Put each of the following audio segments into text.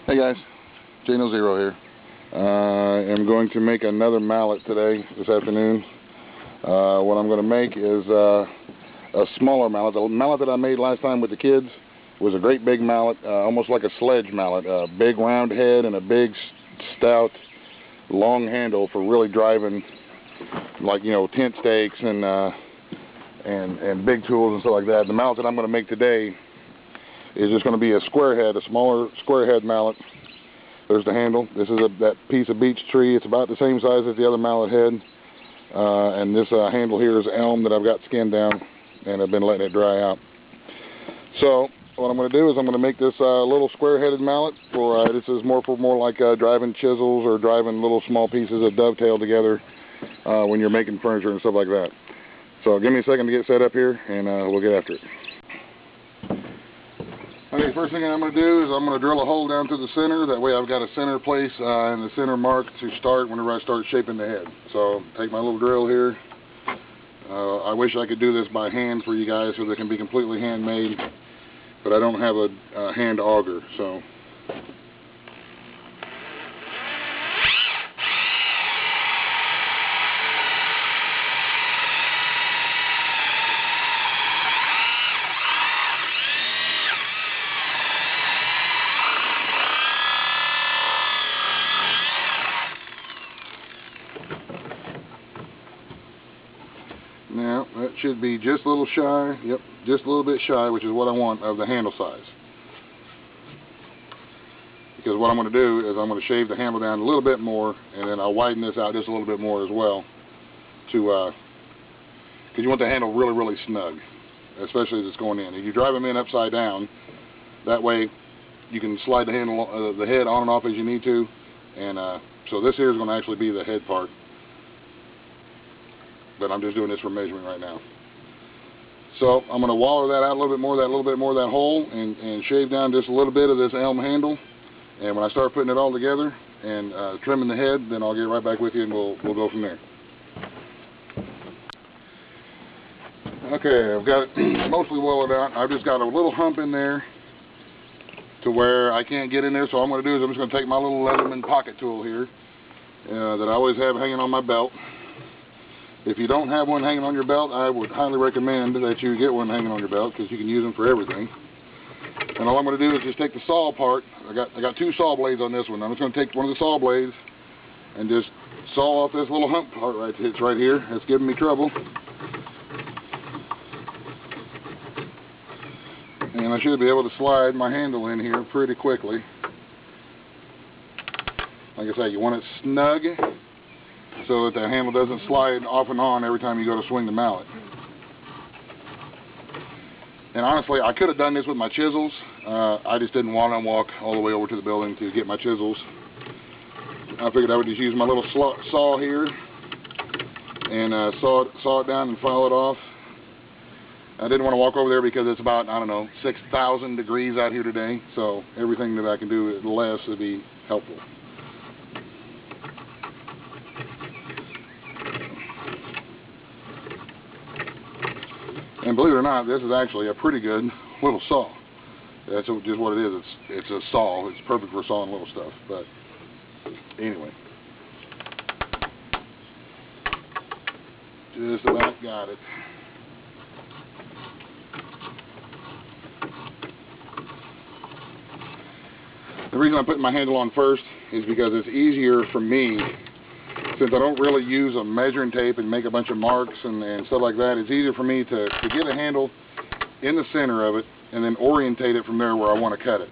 Hey guys, Jano Zero here. I am going to make another mallet today, this afternoon. What I'm going to make is a smaller mallet. The mallet that I made last time with the kids was a great big mallet, almost like a sledge mallet. A big round head and a big stout long handle for really driving, like, you know, tent stakes and big tools and stuff like that. The mallet that I'm going to make today is just going to be a square head, a smaller square head mallet. There's the handle. This is that piece of beech tree. It's about the same size as the other mallet head. And this handle here is elm that I've got skinned down, and I've been letting it dry out. So what I'm going to do is I'm going to make this little square-headed mallet. This is more like driving chisels or driving little small pieces that dovetail together when you're making furniture and stuff like that. So give me a second to get set up here, and we'll get after it. Okay, first thing I'm going to do is I'm going to drill a hole down to the center. That way I've got a center place and the center mark to start whenever I start shaping the head. So take my little drill here. I wish I could do this by hand for you guys so they can be completely handmade, but I don't have a hand auger. So now, that should be just a little shy, yep, just a little bit shy, which is what I want of the handle size. Because what I'm going to do is I'm going to shave the handle down a little bit more, and then I'll widen this out just a little bit more as well, because you want the handle really, really snug, especially as it's going in. If you drive them in upside down, that way you can slide the handle, the head on and off as you need to, and so this here is going to actually be the head part. But I'm just doing this for measurement right now. So I'm going to waller that out a little bit more, that hole, and shave down just a little bit of this elm handle. And when I start putting it all together and trimming the head, then I'll get right back with you, and we'll go from there. Okay, I've got it mostly wallered out. I've just got a little hump in there to where I can't get in there. So what I'm going to do is I'm just going to take my little Leatherman pocket tool here that I always have hanging on my belt. If you don't have one hanging on your belt, I would highly recommend that you get one hanging on your belt, because you can use them for everything. And all I'm going to do is just take the saw part. I got two saw blades on this one. I'm just going to take one of the saw blades and just saw off this little hump part right. It's right here. It's giving me trouble. And I should be able to slide my handle in here pretty quickly. Like I say, you want it snug, so that the handle doesn't slide off and on every time you go to swing the mallet. And honestly, I could have done this with my chisels. I just didn't want to walk all the way over to the building to get my chisels. I figured I would just use my little saw here and saw it down and file it off. I didn't want to walk over there because it's about, I don't know, 6,000 degrees out here today. So everything that I can do less would be helpful. And believe it or not, this is actually a pretty good little saw. That's just what it is. It's a saw. It's perfect for sawing little stuff. But anyway, just about got it. The reason I'm putting my handle on first is because it's easier for me. Since I don't really use a measuring tape and make a bunch of marks and stuff like that, it's easier for me to get a handle in the center of it and then orientate it from there where I want to cut it.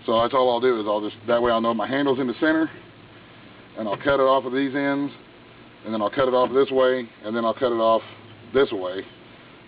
So that's all I'll do, is that way I'll know my handle's in the center, and I'll cut it off of these ends, and then I'll cut it off this way, and then I'll cut it off this way,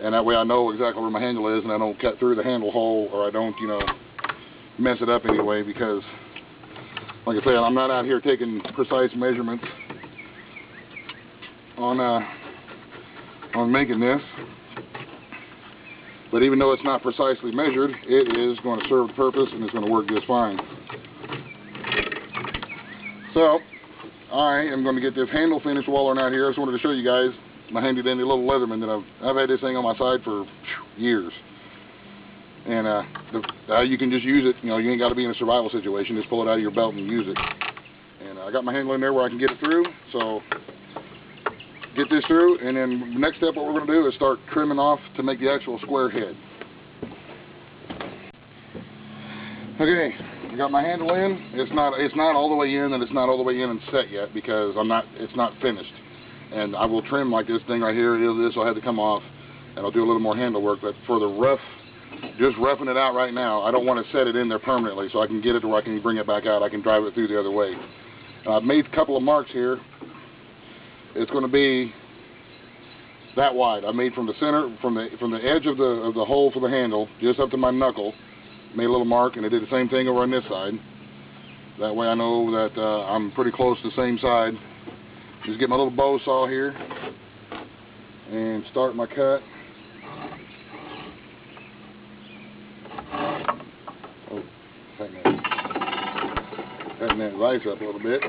and that way I know exactly where my handle is, and I don't cut through the handle hole, or I don't, you know, mess it up anyway, because like I said, I'm not out here taking precise measurements on making this, but even though it's not precisely measured, it is going to serve the purpose and it's going to work just fine. So I am going to get this handle finished wallering out here. I just wanted to show you guys my handy dandy little Leatherman that I've had this thing on my side for years. And you can just use it. You know, you ain't got to be in a survival situation. Just pull it out of your belt and use it. And I got my handle in there where I can get it through. So get this through, and then the next step, what we're going to do is start trimming off to make the actual square head. Okay, I got my handle in. It's not all the way in, and it's not all the way in and set yet because it's not finished. And I will trim like this thing right here. This will have to come off, and I'll do a little more handle work. But for the rough, just roughing it out right now, I don't want to set it in there permanently, so I can get it to where I can bring it back out. I can drive it through the other way. And I've made a couple of marks here. It's going to be that wide. I made from the center, from the edge of the hole for the handle, just up to my knuckle. Made a little mark, and I did the same thing over on this side. That way I know that I'm pretty close to the same side. Just get my little bow saw here and start my cut. Oh, tighten that vise up a little bit.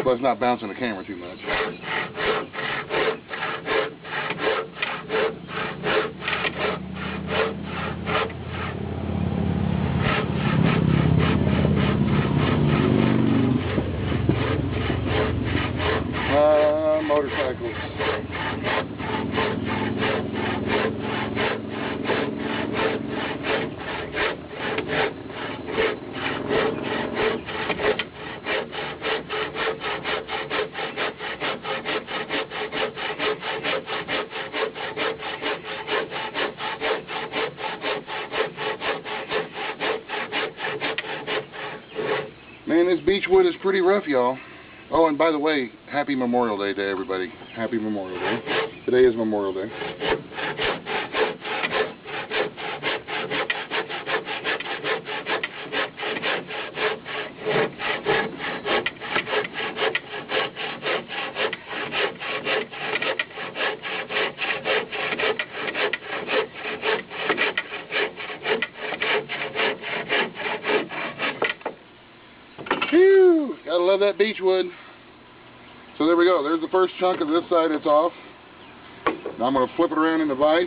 But it's not bouncing the camera too much. Motorcycles. Man, this beech wood is pretty rough, y'all. Oh, and by the way, happy Memorial Day to everybody. Happy Memorial Day. Today is Memorial Day. Phew, gotta love that beech wood. So there we go. There's the first chunk of this side. It's off. Now I'm going to flip it around in the vise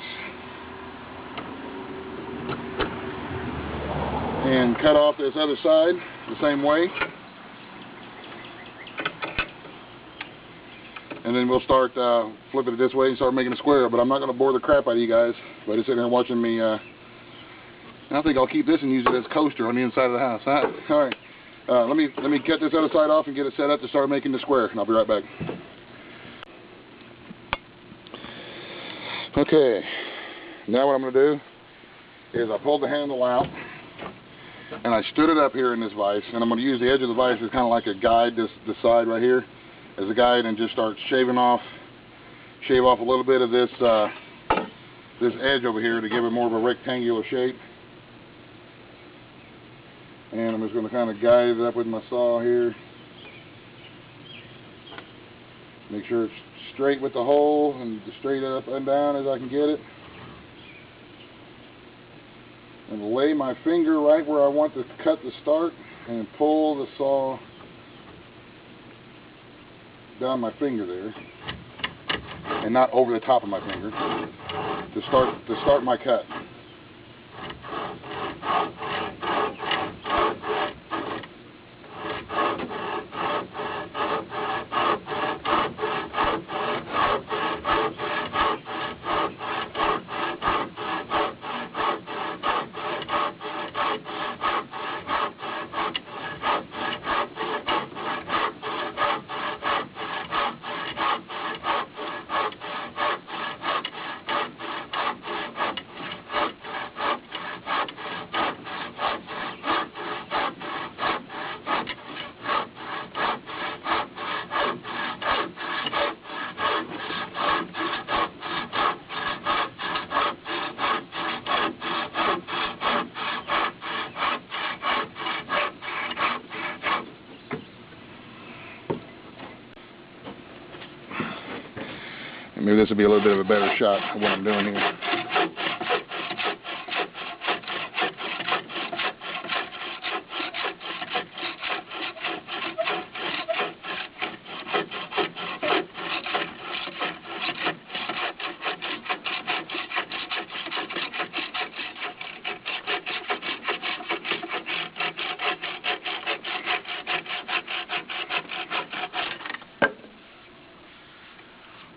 and cut off this other side the same way. And then we'll start flipping it this way and start making a square. But I'm not going to bore the crap out of you guys by just sitting there watching me. I think I'll keep this and use it as a coaster on the inside of the house. All right. Let me cut this other side off and get it set up to start making the square, and I'll be right back. Okay, now what I'm going to do is I pulled the handle out and I stood it up here in this vise, and I'm going to use the edge of the vise as kind of like a guide, this side right here as a guide, and just start shave off a little bit of this this edge over here to give it more of a rectangular shape. And I'm just going to kind of guide it up with my saw here. Make sure it's straight with the hole and straight up and down as I can get it. And lay my finger right where I want the cut to start and pull the saw down my finger there. And not over the top of my finger to start my cut. Maybe this will be a little bit of a better shot of what I'm doing here.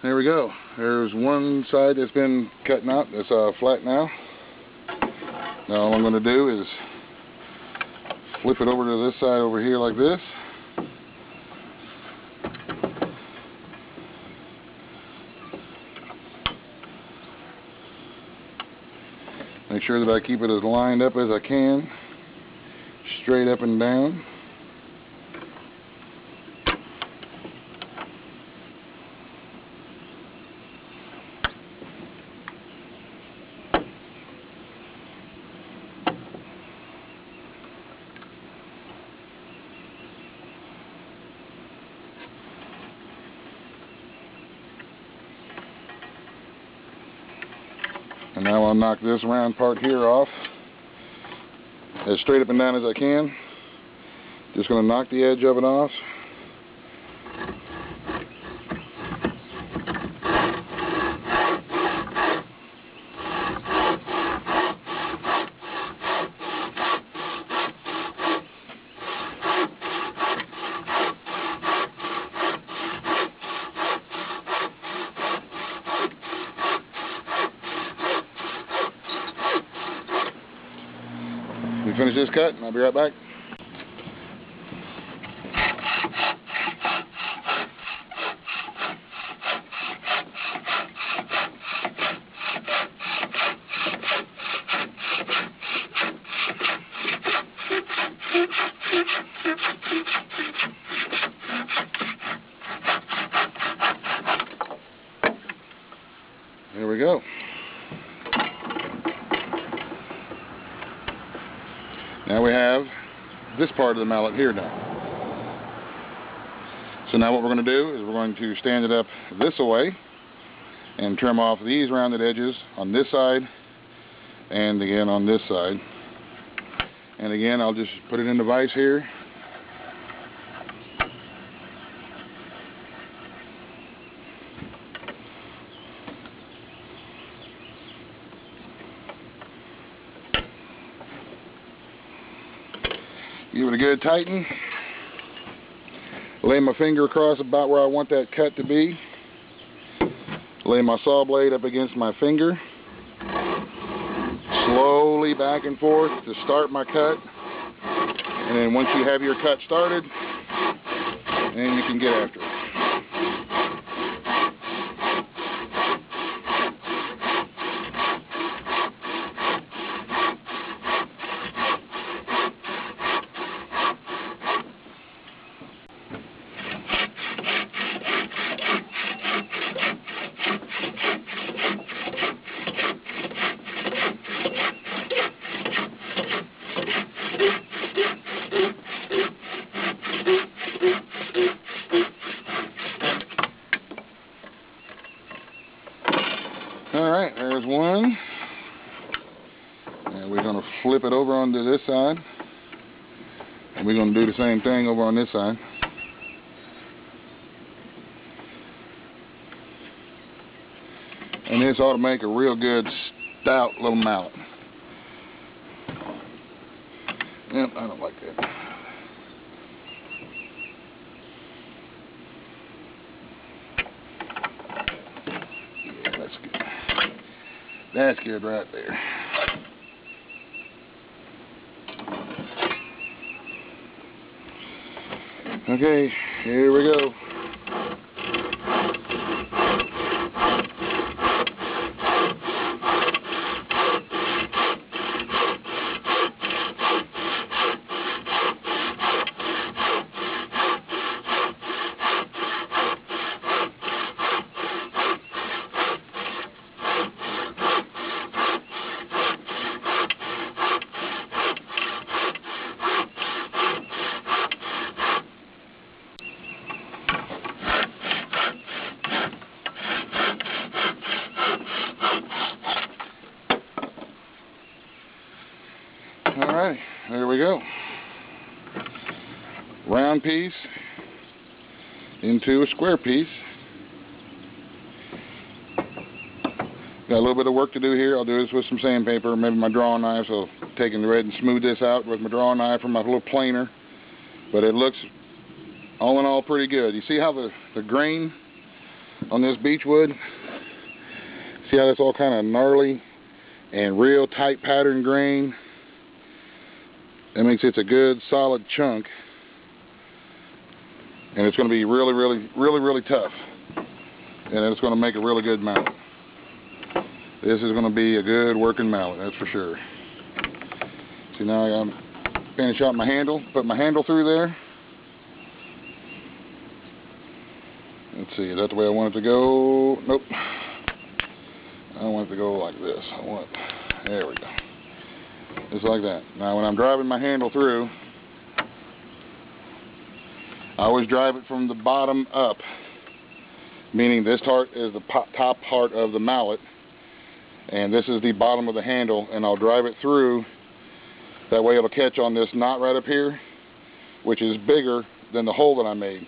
There we go. There's one side that's been cutting out. It's flat now. Now all I'm going to do is flip it over to this side over here like this. Make sure that I keep it as lined up as I can, straight up and down. And now I'll knock this round part here off as straight up and down as I can. Just going to knock the edge of it off. We finish this cut and I'll be right back. Here we go. Now we have this part of the mallet here now. So now what we're going to do is we're going to stand it up this way and trim off these rounded edges on this side and again on this side. And again, I'll just put it in the vise here. Give it a good tighten. Lay my finger across about where I want that cut to be. Lay my saw blade up against my finger. Slowly back and forth to start my cut. And then once you have your cut started, then you can get after it. Alright, there's one. And we're going to flip it over onto this side. And we're going to do the same thing over on this side. And this ought to make a real good stout little mallet. Yep, I don't like that. Yeah, that's good. That's good right there. Okay, here we go. Alright, there we go. Round piece into a square piece. Got a little bit of work to do here. I'll do this with some sandpaper, maybe my drawing knife. So taking the red and smooth this out with my drawing knife or my little planer. But it looks, all in all, pretty good. You see how the grain on this beechwood, see how that's all kind of gnarly and real tight pattern grain? That makes it a good solid chunk. And it's going to be really tough. And it's going to make a really good mallet. This is going to be a good working mallet, that's for sure. See, now I got to finish out my handle, put my handle through there. Let's see, is that the way I want it to go? Nope. I want it to go like this. There we go. Just like that. Now when I'm driving my handle through, I always drive it from the bottom up, meaning this part is the top part of the mallet, and this is the bottom of the handle, and I'll drive it through. That way it'll catch on this knot right up here, which is bigger than the hole that I made.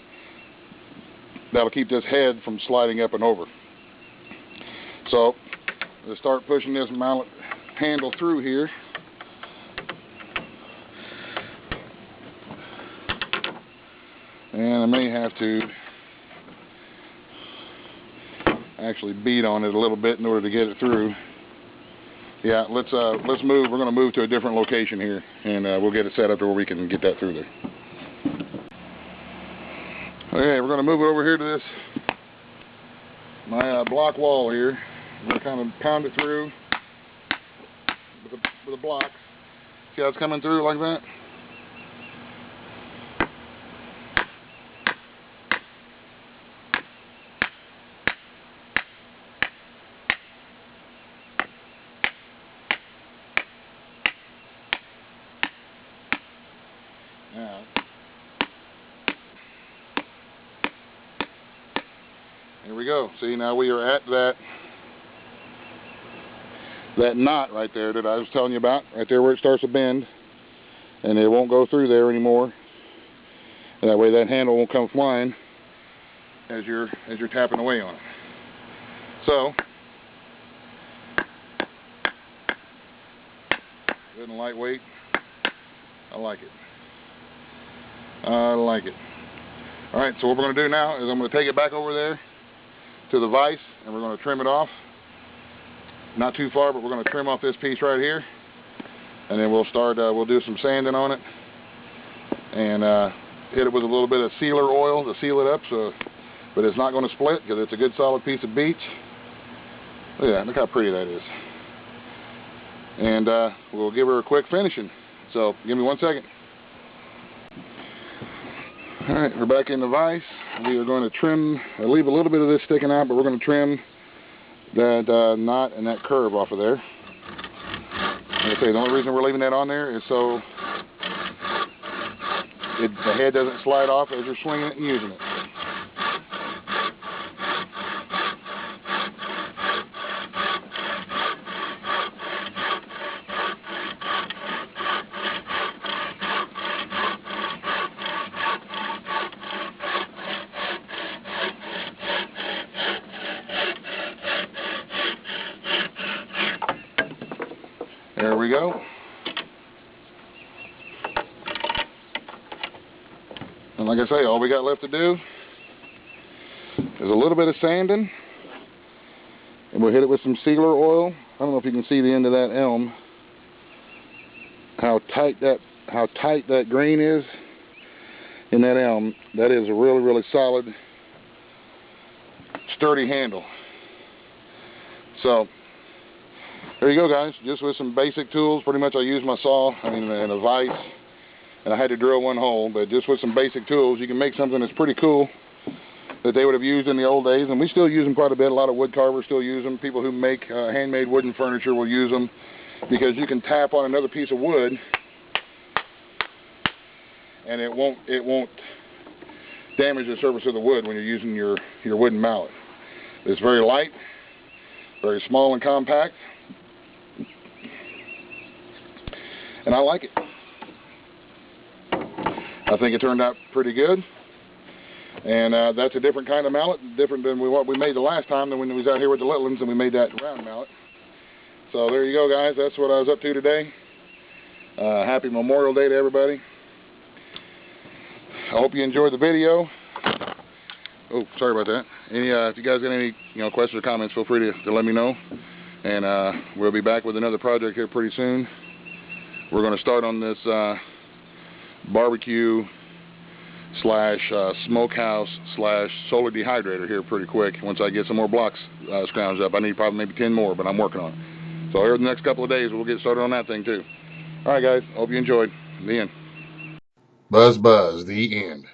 That'll keep this head from sliding up and over. So, let's start pushing this mallet handle through here. And I may have to actually beat on it a little bit in order to get it through. Yeah, let's move. We're going to move to a different location here, and we'll get it set up to where we can get that through there. Okay, we're going to move it over here to this my block wall here. I'm going to kind of pound it through with a block. See how it's coming through like that? Now, here we go. See, now we are at that knot right there that I was telling you about, right there where it starts to bend, and it won't go through there anymore. And that way that handle won't come flying as you're tapping away on it. So, good and lightweight. I like it. I like it. Alright, so what we're going to do now is I'm going to take it back over there to the vise, and we're going to trim it off. Not too far, but we're going to trim off this piece right here, and then we'll start, we'll do some sanding on it, and hit it with a little bit of sealer oil to seal it up, so, but it's not going to split because it's a good solid piece of beech. Look at that, look how pretty that is. And we'll give her a quick finishing. So give me 1 second. Alright, we're back in the vise. We are going to trim, leave a little bit of this sticking out, but we're going to trim that knot and that curve off of there. Like I say, the only reason we're leaving that on there is so the head doesn't slide off as you're swinging it and using it. There we go. And like I say, all we got left to do is a little bit of sanding, and we'll hit it with some sealer oil. I don't know if you can see the end of that elm, how tight that grain is in that elm. That is a really solid, sturdy handle. So there you go, guys. Just with some basic tools. Pretty much I used my saw, and a vise, and I had to drill one hole, but just with some basic tools you can make something that's pretty cool that they would have used in the old days, and we still use them quite a bit. A lot of wood carvers still use them. People who make handmade wooden furniture will use them because you can tap on another piece of wood and it won't damage the surface of the wood when you're using your wooden mallet. It's very light, very small and compact. and I like it. I think it turned out pretty good. And that's a different kind of mallet, different than what we made the last time, than when we was out here with the little ones and we made that round mallet. So there you go, guys. That's what I was up to today. Happy Memorial Day to everybody. I hope you enjoyed the video. Oh, sorry about that. If you guys got any questions or comments, feel free to let me know. And we'll be back with another project here pretty soon. We're going to start on this barbecue / smokehouse / solar dehydrator here pretty quick. Once I get some more blocks scrounged up, I need probably maybe 10 more, but I'm working on it. So here in the next couple of days, we'll get started on that thing too. All right, guys. Hope you enjoyed. The end. Buzz, the end.